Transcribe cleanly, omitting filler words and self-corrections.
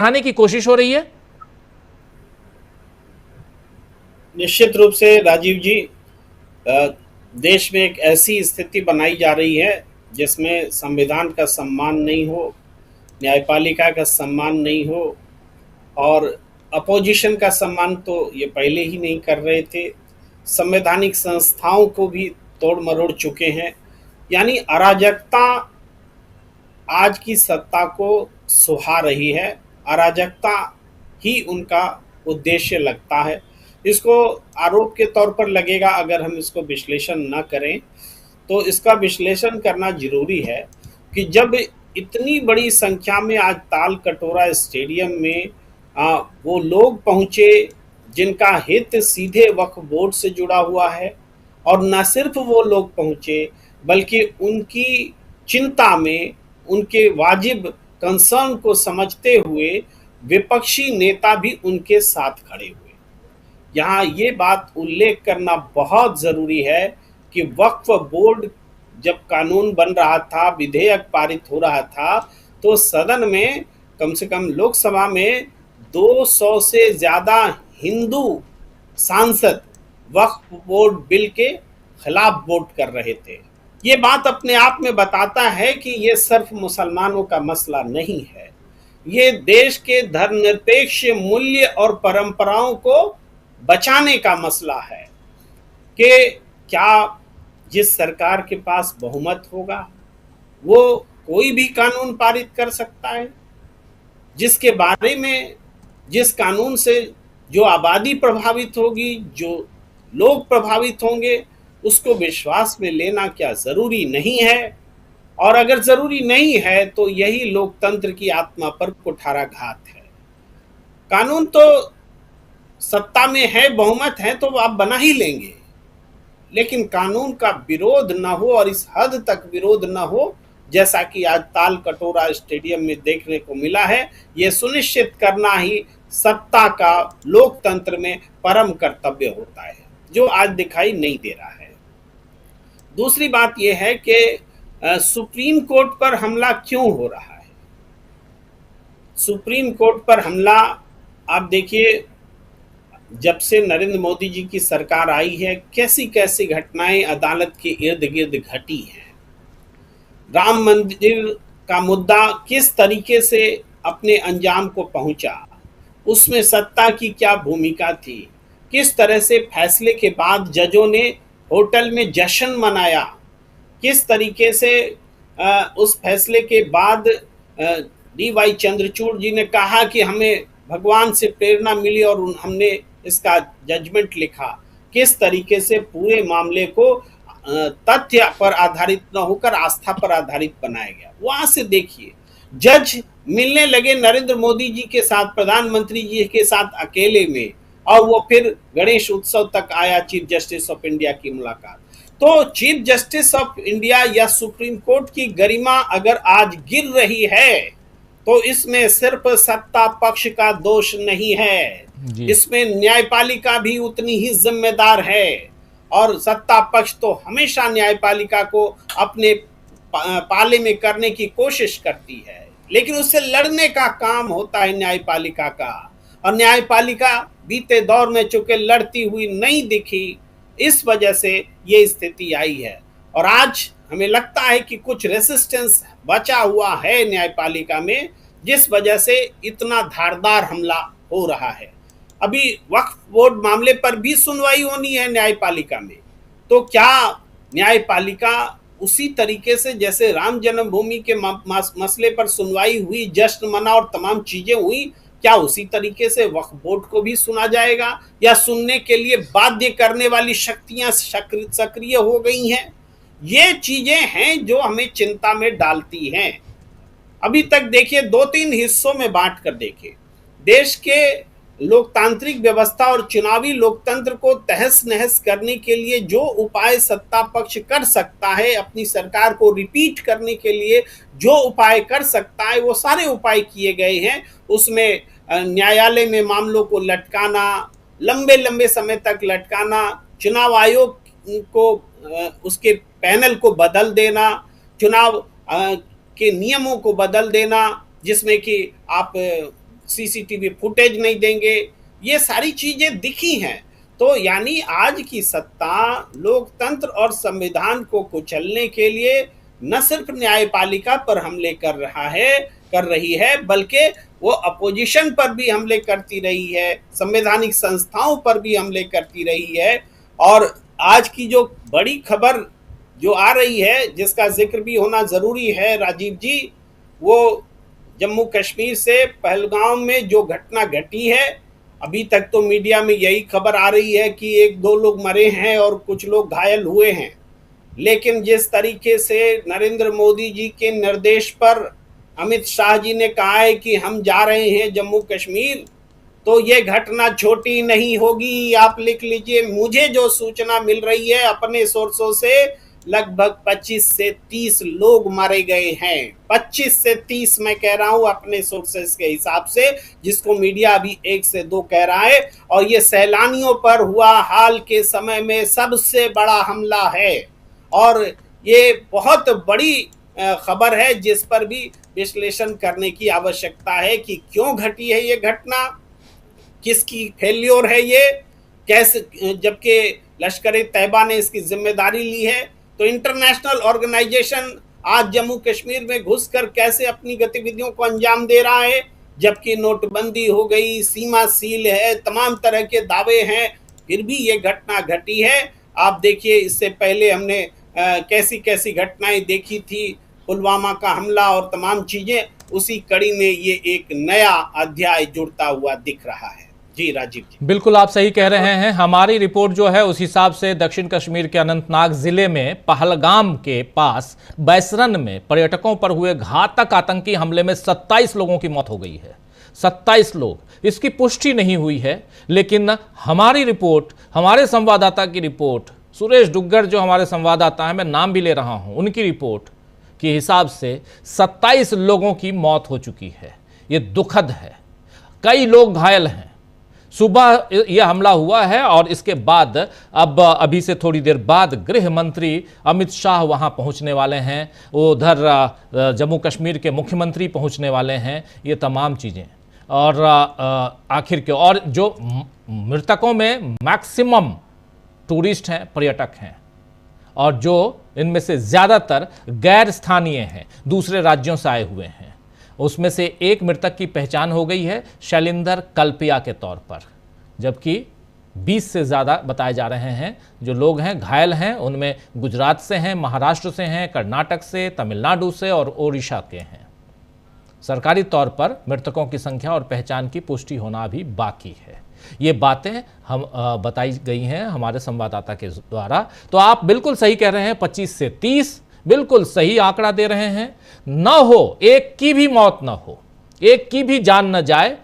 बढ़ाने की कोशिश हो रही है? निश्चित रूप से राजीव जी, अ, देश में एक ऐसी स्थिति बनाई जा रही है जिसमें संविधान का सम्मान नहीं हो, न्यायपालिका का सम्मान नहीं हो, और अपोजिशन का सम्मान तो ये पहले ही नहीं कर रहे थे। संवैधानिक संस्थाओं को भी तोड़ मरोड़ चुके हैं। यानी अराजकता आज की सत्ता को सुहा रही है। अराजकता ही उनका उद्देश्य लगता है। इसको आरोप के तौर पर लगेगा, अगर हम इसको विश्लेषण न करें तो इसका विश्लेषण करना जरूरी है कि जब इतनी बड़ी संख्या में आज ताल कटोरा स्टेडियम में वो लोग पहुंचे जिनका हित सीधे वक्फ बोर्ड से जुड़ा हुआ है, और न सिर्फ वो लोग पहुंचे बल्कि उनकी चिंता में उनके वाजिब कंसर्न को समझते हुए विपक्षी नेता भी उनके साथ खड़े हुए। यहाँ ये बात उल्लेख करना बहुत ज़रूरी है कि वक्फ बोर्ड जब कानून बन रहा था, विधेयक पारित हो रहा था, तो सदन में कम से कम लोकसभा में 200 से ज़्यादा हिंदू सांसद वक्फ बोर्ड बिल के खिलाफ वोट कर रहे थे। ये बात अपने आप में बताता है कि ये सिर्फ मुसलमानों का मसला नहीं है, ये देश के धर्मनिरपेक्ष मूल्य और परंपराओं को बचाने का मसला है कि क्या जिस सरकार के पास बहुमत होगा वो कोई भी कानून पारित कर सकता है, जिसके बारे में, जिस कानून से जो आबादी प्रभावित होगी, जो लोग प्रभावित होंगे, उसको विश्वास में लेना क्या जरूरी नहीं है? और अगर जरूरी नहीं है तो यही लोकतंत्र की आत्मा पर कुठाराघात है। कानून तो सत्ता में है, बहुमत है तो आप बना ही लेंगे, लेकिन कानून का विरोध न हो, और इस हद तक विरोध न हो जैसा कि आज ताल कटोरा स्टेडियम में देखने को मिला है। यह सुनिश्चित करना ही सत्ता का लोकतंत्र में परम कर्तव्य होता है, जो आज दिखाई नहीं दे रहा है। दूसरी बात यह है कि सुप्रीम कोर्ट पर हमला क्यों हो रहा है? सुप्रीम कोर्ट पर हमला, आप देखिए, जब से नरेंद्र मोदी जी की सरकार आई है, कैसी कैसी घटनाएं अदालत के इर्द गिर्द घटी हैं। राम मंदिर का मुद्दा किस तरीके से अपने अंजाम को पहुंचा, उसमें सत्ता की क्या भूमिका थी, किस तरह से फैसले के बाद जजों ने होटल में जश्न मनाया, किस तरीके से उस फैसले के बाद डी वाई चंद्रचूड़ जी ने कहा कि हमें भगवान से प्रेरणा मिली और हमने इसका जजमेंट लिखा, किस तरीके से पूरे मामले को तथ्य पर आधारित न होकर आस्था पर आधारित बनाया गया। वहां से देखिए, जज मिलने लगे नरेंद्र मोदी जी के साथ, प्रधानमंत्री जी के साथ अकेले में, और वो फिर गणेश उत्सव तक आया चीफ जस्टिस ऑफ इंडिया की मुलाकात। तो चीफ जस्टिस ऑफ इंडिया या सुप्रीम कोर्ट की गरिमा अगर आज गिर रही है तो इसमें सिर्फ सत्ता पक्ष का दोष नहीं है, जी। इसमें न्यायपालिका भी उतनी ही जिम्मेदार है। और सत्ता पक्ष तो हमेशा न्यायपालिका को अपने पाले में करने की कोशिश करती है, लेकिन उससे लड़ने का काम होता है न्यायपालिका का, और न्यायपालिका बीते दौर में चूंकि लड़ती हुई नहीं दिखी, इस वजह से ये स्थिति आई है। और आज हमें लगता है कि कुछ रेसिस्टेंस बचा हुआ है न्यायपालिका में, जिस वजह से इतना धारदार हमला हो रहा है। अभी वक्फ बोर्ड मामले पर भी सुनवाई होनी है न्यायपालिका में, तो क्या न्यायपालिका उसी तरीके से जैसे राम जन्मभूमि के मसले पर सुनवाई हुई, जश्न मना और तमाम चीजें हुई, क्या उसी तरीके से वक्फ बोर्ड को भी सुना जाएगा, या सुनने के लिए बाध्य करने वाली शक्तियां सक्रिय हो गई हैं? ये चीजें हैं जो हमें चिंता में डालती हैं। अभी तक देखिए, दो तीन हिस्सों में बांट कर देखिए, देश के लोकतांत्रिक व्यवस्था और चुनावी लोकतंत्र को तहस नहस करने के लिए जो उपाय सत्ता पक्ष कर सकता है, अपनी सरकार को रिपीट करने के लिए जो उपाय कर सकता है, वो सारे उपाय किए गए हैं। उसमें न्यायालय में मामलों को लटकाना, लंबे लंबे समय तक लटकाना, चुनाव आयोग को उसके पैनल को बदल देना, चुनाव के नियमों को बदल देना, जिसमें कि आप सीसीटीवी फुटेज नहीं देंगे, ये सारी चीजें दिखी हैं। तो यानी आज की सत्ता लोकतंत्र और संविधान को कुचलने के लिए न सिर्फ न्यायपालिका पर हमले कर रही है, बल्कि वो अपोजिशन पर भी हमले करती रही है, संवैधानिक संस्थाओं पर भी हमले करती रही है। और आज की जो बड़ी खबर जो आ रही है, जिसका जिक्र भी होना जरूरी है राजीव जी, वो जम्मू कश्मीर से पहलगाम में जो घटना घटी है। अभी तक तो मीडिया में यही खबर आ रही है कि 1-2 लोग मरे हैं और कुछ लोग घायल हुए हैं, लेकिन जिस तरीके से नरेंद्र मोदी जी के निर्देश पर अमित शाह जी ने कहा है कि हम जा रहे हैं जम्मू कश्मीर, तो ये घटना छोटी नहीं होगी। आप लिख लीजिए, मुझे जो सूचना मिल रही है अपने सोर्सों से, लगभग 25 से 30 लोग मारे गए हैं। 25 से 30 मैं कह रहा हूं अपने सोर्सेस के हिसाब से, जिसको मीडिया अभी 1 से 2 कह रहा है। और ये सैलानियों पर हुआ हाल के समय में सबसे बड़ा हमला है, और ये बहुत बड़ी खबर है जिस पर भी विश्लेषण करने की आवश्यकता है कि क्यों घटी है ये घटना, किसकी फेल्योर है ये, कैसे, जबकि लश्कर तैयबा ने इसकी जिम्मेदारी ली है। तो इंटरनेशनल ऑर्गेनाइजेशन आज जम्मू कश्मीर में घुसकर कैसे अपनी गतिविधियों को अंजाम दे रहा है, जबकि नोटबंदी हो गई, सीमा सील है, तमाम तरह के दावे हैं, फिर भी ये घटना घटी है। आप देखिए, इससे पहले हमने कैसी कैसी घटनाएं देखी थी, पुलवामा का हमला और तमाम चीजें, उसी कड़ी में ये एक नया अध्याय जुड़ता हुआ दिख रहा है। जी राजीव जी, बिल्कुल आप सही कह रहे हैं। हमारी रिपोर्ट जो है उस हिसाब से दक्षिण कश्मीर के अनंतनाग जिले में पहलगाम के पास बैसरन में पर्यटकों पर हुए घातक आतंकी हमले में 27 लोगों की मौत हो गई है। 27 लोग, इसकी पुष्टि नहीं हुई है, लेकिन हमारी रिपोर्ट, हमारे संवाददाता की रिपोर्ट, सुरेश डुग्गर जो हमारे संवाददाता हैं, मैं नाम भी ले रहा हूं, उनकी रिपोर्ट के हिसाब से 27 लोगों की मौत हो चुकी है। ये दुखद है, कई लोग घायल हैं। सुबह यह हमला हुआ है और इसके बाद अब अभी से थोड़ी देर बाद गृह मंत्री अमित शाह वहां पहुंचने वाले हैं, उधर जम्मू कश्मीर के मुख्यमंत्री पहुंचने वाले हैं। ये तमाम चीज़ें और आखिर के, और जो मृतकों में मैक्सिमम टूरिस्ट हैं, पर्यटक हैं, और जो इनमें से ज़्यादातर गैर स्थानीय हैं, दूसरे राज्यों से आए हुए हैं। उसमें से एक मृतक की पहचान हो गई है शैलेंद्र कल्पिया के तौर पर, जबकि 20 से ज़्यादा बताए जा रहे हैं जो लोग हैं, घायल हैं। उनमें गुजरात से हैं, महाराष्ट्र से हैं, कर्नाटक से, तमिलनाडु से और ओडिशा के हैं। सरकारी तौर पर मृतकों की संख्या और पहचान की पुष्टि होना अभी बाकी है। ये बातें हम बताई गई हैं हमारे संवाददाता के द्वारा। तो आप बिल्कुल सही कह रहे हैं, 25 से 30 बिल्कुल सही आंकड़ा दे रहे हैं। न हो, एक की भी मौत न हो, एक की भी जान न जाए,